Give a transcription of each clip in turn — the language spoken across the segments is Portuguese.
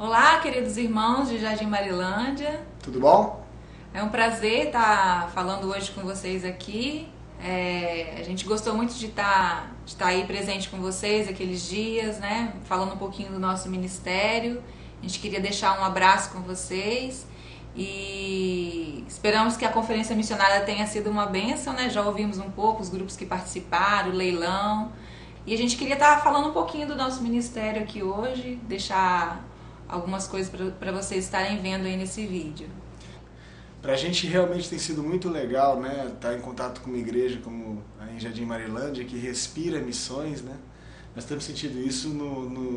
Olá, queridos irmãos de Jardim Marilândia. Tudo bom? É um prazer estar falando hoje com vocês aqui. A gente gostou muito de estar aí presente com vocês aqueles dias, né? Falando um pouquinho do nosso ministério. A gente queria deixar um abraço com vocês e esperamos que a conferência missionária tenha sido uma bênção, né? Já ouvimos um pouco os grupos que participaram, o leilão. E a gente queria estar falando um pouquinho do nosso ministério aqui hoje, deixar algumas coisas para vocês estarem vendo aí nesse vídeo. Pra gente realmente tem sido muito legal, né, estar em contato com uma igreja como a em Jardim Marilândia, que respira missões, né? Nós temos sentido isso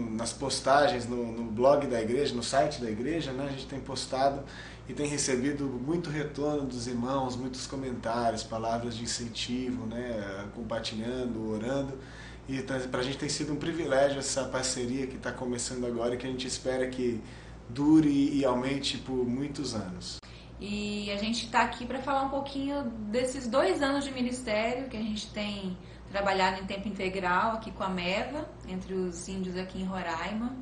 nas postagens, no blog da igreja, no site da igreja, né? A gente tem postado e tem recebido muito retorno dos irmãos, muitos comentários, palavras de incentivo, né, compartilhando, orando. E para a gente tem sido um privilégio essa parceria que está começando agora e que a gente espera que dure e aumente por muitos anos. E a gente está aqui para falar um pouquinho desses 2 anos de ministério que a gente tem trabalhado em tempo integral aqui com a MEVA, entre os índios aqui em Roraima.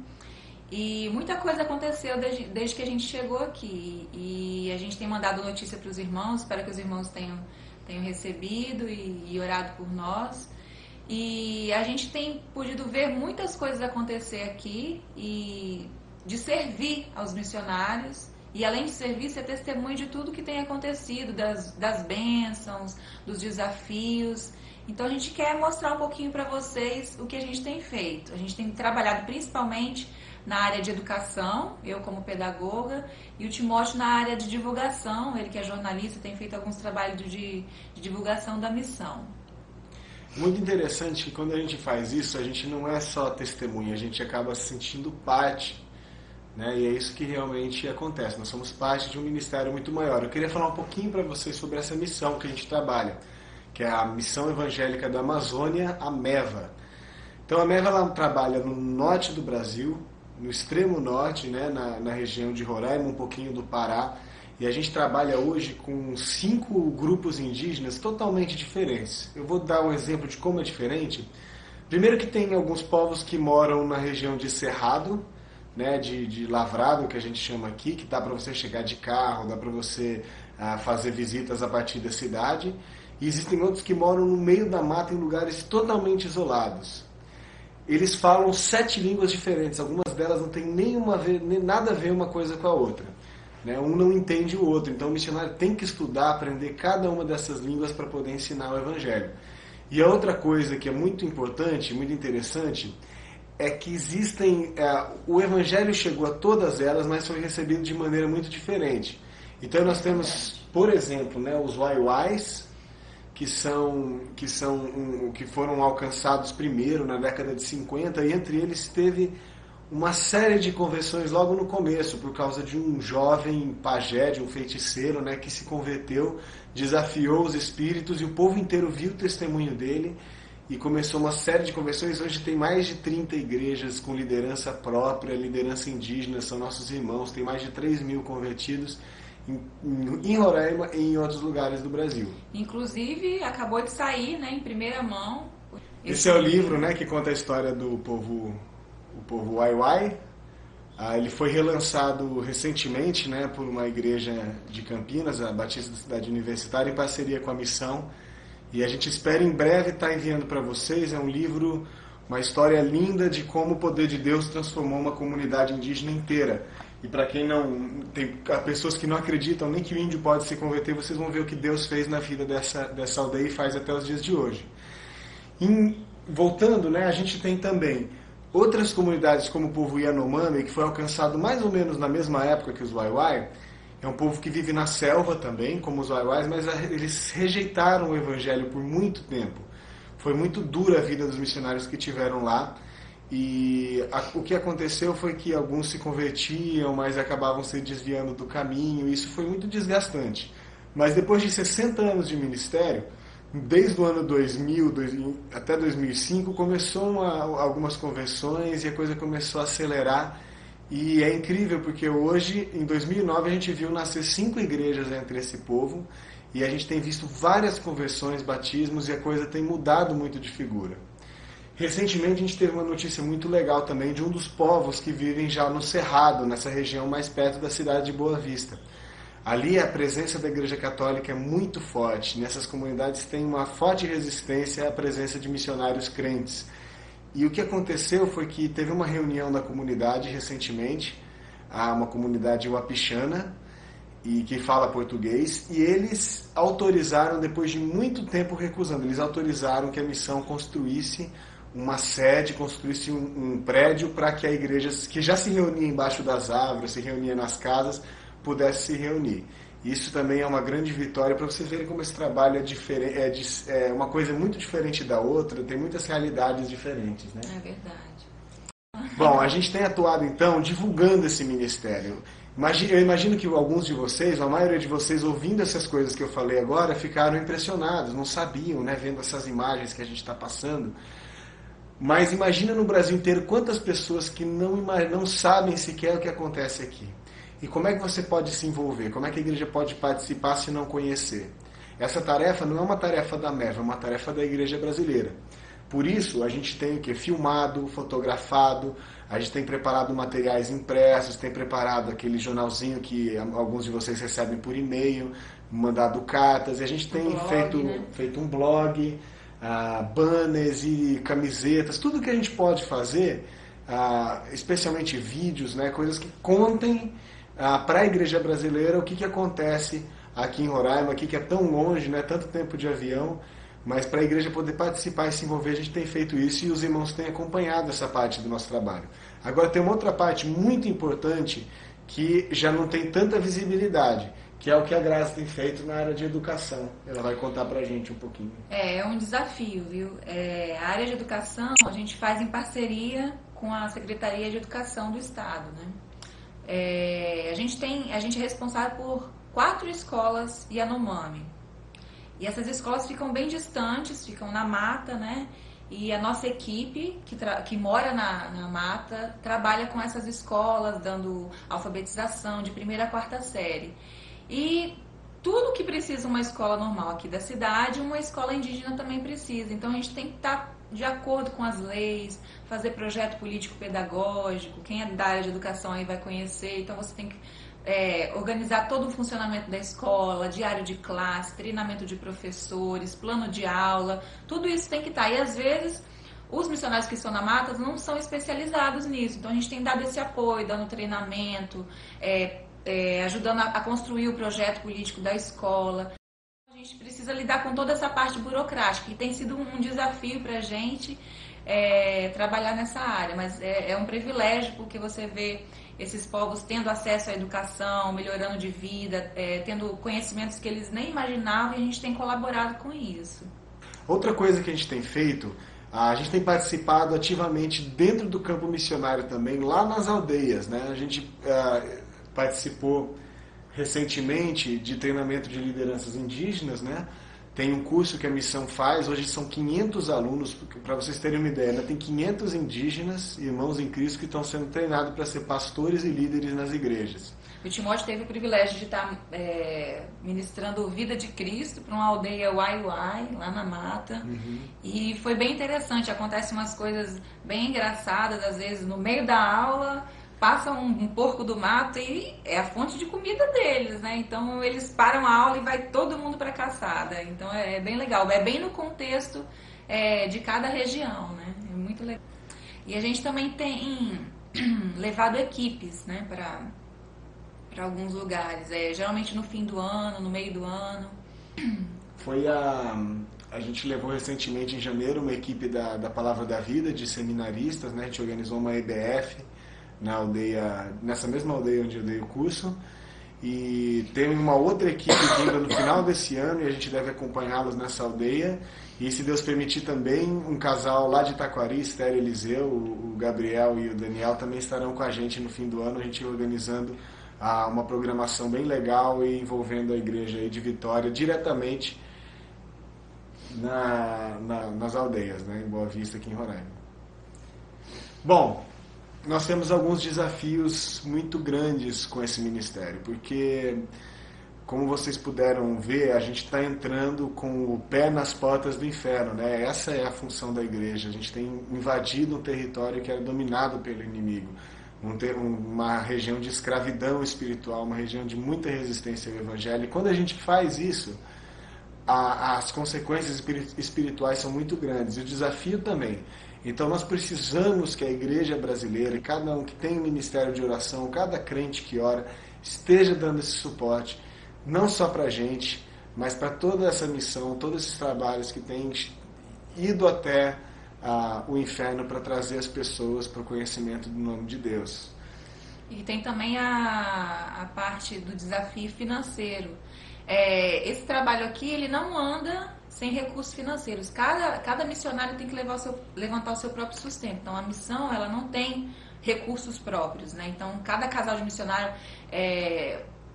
E muita coisa aconteceu desde que a gente chegou aqui. E a gente tem mandado notícia para os irmãos, espero que os irmãos tenham recebido e orado por nós. E a gente tem podido ver muitas coisas acontecer aqui e de servir aos missionários. E além de servir, ser testemunho de tudo que tem acontecido, das bênçãos, dos desafios. Então a gente quer mostrar um pouquinho para vocês o que a gente tem feito. A gente tem trabalhado principalmente na área de educação, eu como pedagoga, e o Timóteo na área de divulgação, ele que é jornalista, tem feito alguns trabalhos de divulgação da missão. Muito interessante que quando a gente faz isso, a gente não é só testemunha, a gente acaba se sentindo parte, né? E é isso que realmente acontece, nós somos parte de um ministério muito maior. Eu queria falar um pouquinho para vocês sobre essa missão que a gente trabalha, que é a Missão Evangélica da Amazônia, a MEVA. Então a MEVA ela trabalha no norte do Brasil, no extremo norte, né? na região de Roraima, um pouquinho do Pará, e a gente trabalha hoje com 5 grupos indígenas totalmente diferentes. Eu vou dar um exemplo de como é diferente. Primeiro que tem alguns povos que moram na região de Cerrado, né, de lavrado, que a gente chama aqui, que dá para você chegar de carro, dá para você fazer visitas a partir da cidade. E existem outros que moram no meio da mata, em lugares totalmente isolados. Eles falam 7 línguas diferentes, algumas delas não têm nem nada a ver uma coisa com a outra. Um não entende o outro, então o missionário tem que estudar, aprender cada uma dessas línguas para poder ensinar o Evangelho. E a outra coisa que é muito importante, muito interessante, é que o Evangelho chegou a todas elas, mas foi recebido de maneira muito diferente. Então nós temos, por exemplo, os Waiwais, que foram alcançados primeiro na década de 50, e entre eles teve uma série de conversões logo no começo, por causa de um jovem pajé, de um feiticeiro, que se converteu, desafiou os espíritos, e o povo inteiro viu o testemunho dele, e começou uma série de conversões. Hoje tem mais de 30 igrejas com liderança própria, liderança indígena, são nossos irmãos, tem mais de 3.000 convertidos em Roraima e em outros lugares do Brasil. Inclusive, acabou de sair, em primeira mão. Esse é o livro, que conta a história do povo Waiwai. Ele foi relançado recentemente, por uma igreja de Campinas, a Batista da Cidade Universitária, em parceria com a Missão. E a gente espera em breve estar enviando para vocês. É um livro, uma história linda de como o poder de Deus transformou uma comunidade indígena inteira. E para quem não... Tem pessoas que não acreditam nem que o índio pode se converter, vocês vão ver o que Deus fez na vida dessa aldeia e faz até os dias de hoje. Voltando, a gente tem também outras comunidades como o povo Yanomami, que foi alcançado mais ou menos na mesma época que os Waiwai. É um povo que vive na selva também, como os Waiwais, mas eles rejeitaram o Evangelho por muito tempo. Foi muito dura a vida dos missionários que tiveram lá. E o que aconteceu foi que alguns se convertiam, mas acabavam se desviando do caminho. E isso foi muito desgastante. Mas depois de 60 anos de ministério, desde o ano 2000 até 2005, começou algumas conversões e a coisa começou a acelerar. E é incrível porque hoje, em 2009, a gente viu nascer 5 igrejas entre esse povo, e a gente tem visto várias conversões, batismos, e a coisa tem mudado muito de figura. Recentemente a gente teve uma notícia muito legal também de um dos povos que vivem já no Cerrado, nessa região mais perto da cidade de Boa Vista. Ali a presença da Igreja Católica é muito forte. Nessas comunidades tem uma forte resistência à presença de missionários crentes. E o que aconteceu foi que teve uma reunião da comunidade recentemente, uma comunidade wapixana, e que fala português, e eles autorizaram, depois de muito tempo recusando, eles autorizaram que a missão construísse uma sede, construísse um prédio para que a igreja, que já se reunia embaixo das árvores, se reunia nas casas, pudesse se reunir. Isso também é uma grande vitória para vocês verem como esse trabalho é diferente, é uma coisa muito diferente da outra, tem muitas realidades diferentes, né? É verdade. Bom, a gente tem atuado então divulgando esse ministério. Eu imagino que alguns de vocês, a maioria de vocês, ouvindo essas coisas que eu falei agora, ficaram impressionados, não sabiam, né, vendo essas imagens que a gente está passando. Mas imagina no Brasil inteiro quantas pessoas que não sabem sequer o que acontece aqui. E como é que você pode se envolver? Como é que a igreja pode participar se não conhecer? Essa tarefa não é uma tarefa da MEV, é uma tarefa da igreja brasileira. Por isso, a gente tem o quê? Filmado, fotografado, a gente tem preparado materiais impressos, tem preparado aquele jornalzinho que alguns de vocês recebem por e-mail, mandado cartas, e a gente tem feito um blog, banners e camisetas, tudo que a gente pode fazer, especialmente vídeos, né, coisas que contem para a igreja brasileira o que acontece aqui em Roraima, aqui que é tão longe, né, tanto tempo de avião, mas para a igreja poder participar e se envolver, a gente tem feito isso e os irmãos têm acompanhado essa parte do nosso trabalho. Agora tem uma outra parte muito importante que já não tem tanta visibilidade, que é o que a Graça tem feito na área de educação. Ela vai contar pra gente um pouquinho. É um desafio, viu? A área de educação a gente faz em parceria com a Secretaria de Educação do Estado, né? A gente é responsável por 4 escolas Yanomami. E essas escolas ficam bem distantes, ficam na mata, né? E a nossa equipe, que mora na mata, trabalha com essas escolas, dando alfabetização de 1ª a 4ª série. E tudo que precisa uma escola normal aqui da cidade, uma escola indígena também precisa. Então a gente tem que estar de acordo com as leis, fazer projeto político-pedagógico. Quem é da área de educação aí vai conhecer. Então você tem que organizar todo o funcionamento da escola, diário de classe, treinamento de professores, plano de aula. Tudo isso tem que estar. E às vezes os missionários que estão na mata não são especializados nisso. Então a gente tem dado esse apoio, dando treinamento, ajudando a construir o projeto político da escola. A gente precisa lidar com toda essa parte burocrática, e tem sido um desafio para a gente trabalhar nessa área, mas é um privilégio, porque você vê esses povos tendo acesso à educação, melhorando de vida, tendo conhecimentos que eles nem imaginavam, e a gente tem colaborado com isso. Outra coisa que a gente tem feito, a gente tem participado ativamente dentro do campo missionário também, lá nas aldeias, né? A gente participou recentemente de treinamento de lideranças indígenas, né? Tem um curso que a missão faz, hoje são 500 alunos, para vocês terem uma ideia, né? Tem 500 indígenas, irmãos em Cristo, que estão sendo treinados para ser pastores e líderes nas igrejas. O Timóteo teve o privilégio de estar ministrando Vida de Cristo para uma aldeia Uai-Uai, lá na mata. Uhum. E foi bem interessante, acontecem umas coisas bem engraçadas, às vezes no meio da aula passa um porco do mato e é a fonte de comida deles, né? Então eles param a aula e vai todo mundo para a caçada. Então é bem legal, é bem no contexto de cada região, né? É muito legal. E a gente também tem levado equipes, né, para alguns lugares, geralmente no fim do ano, no meio do ano. A gente levou recentemente em janeiro uma equipe da Palavra da Vida, de seminaristas, né? A gente organizou uma EBF na aldeia, nessa mesma aldeia onde eu dei o curso, e tem uma outra equipe vinda no final desse ano, e a gente deve acompanhá-los nessa aldeia, e se Deus permitir também, um casal lá de Taquari, Esther e Eliseu, o Gabriel e o Daniel, também estarão com a gente no fim do ano, a gente organizando uma programação bem legal e envolvendo a igreja aí de Vitória diretamente nas aldeias, né, em Boa Vista, aqui em Roraima. Bom, nós temos alguns desafios muito grandes com esse ministério, porque como vocês puderam ver, a gente está entrando com o pé nas portas do inferno, né? Essa é a função da igreja. A gente tem invadido um território que era dominado pelo inimigo, uma região de escravidão espiritual, uma região de muita resistência ao evangelho. E quando a gente faz isso, as consequências espirituais são muito grandes, e o desafio também. Então nós precisamos que a igreja brasileira, cada um que tem um ministério de oração, cada crente que ora, esteja dando esse suporte, não só para a gente, mas para toda essa missão, todos esses trabalhos que têm ido até o inferno para trazer as pessoas para o conhecimento do nome de Deus. E tem também a parte do desafio financeiro. Esse trabalho aqui, ele não anda sem recursos financeiros. Cada missionário tem que levantar o seu próprio sustento. Então, a missão, ela não tem recursos próprios, né? Então, cada casal de missionário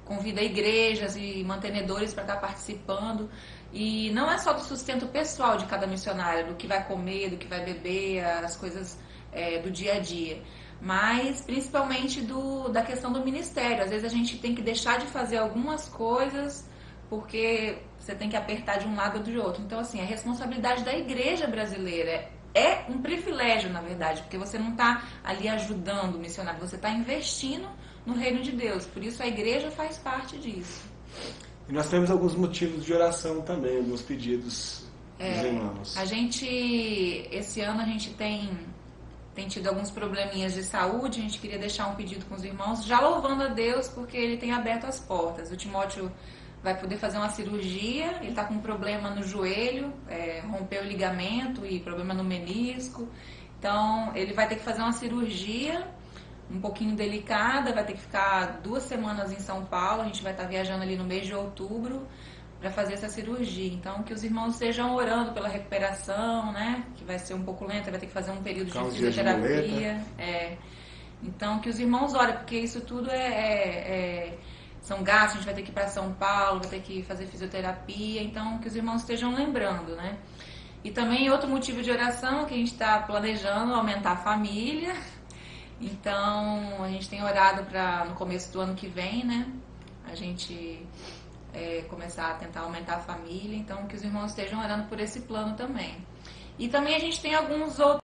convida igrejas e mantenedores para estar participando. E não é só do sustento pessoal de cada missionário, do que vai comer, do que vai beber, as coisas do dia a dia, mas principalmente da questão do ministério. Às vezes a gente tem que deixar de fazer algumas coisas porque você tem que apertar de um lado ou do outro. Então, assim, a responsabilidade da igreja brasileira é um privilégio, na verdade, porque você não está ali ajudando o missionário, você está investindo no reino de Deus. Por isso a igreja faz parte disso. E nós temos alguns motivos de oração também, alguns pedidos dos irmãos. Esse ano a gente tem tido alguns probleminhas de saúde. A gente queria deixar um pedido com os irmãos, já louvando a Deus porque Ele tem aberto as portas. O Timóteo vai poder fazer uma cirurgia, ele está com um problema no joelho, rompeu o ligamento e problema no menisco. Então ele vai ter que fazer uma cirurgia um pouquinho delicada, vai ter que ficar 2 semanas em São Paulo. A gente vai estar viajando ali no mês de outubro para fazer essa cirurgia. Então, que os irmãos estejam orando pela recuperação, né? Que vai ser um pouco lenta, vai ter que fazer um período de fisioterapia. Então, que os irmãos orem, porque isso tudo são gastos. A gente vai ter que ir para São Paulo, vai ter que fazer fisioterapia. Então, que os irmãos estejam lembrando, né? E também outro motivo de oração que a gente está planejando aumentar a família. Então, a gente tem orado para no começo do ano que vem, né? A gente começar a tentar aumentar a família. Então, que os irmãos estejam orando por esse plano também. E também a gente tem alguns outros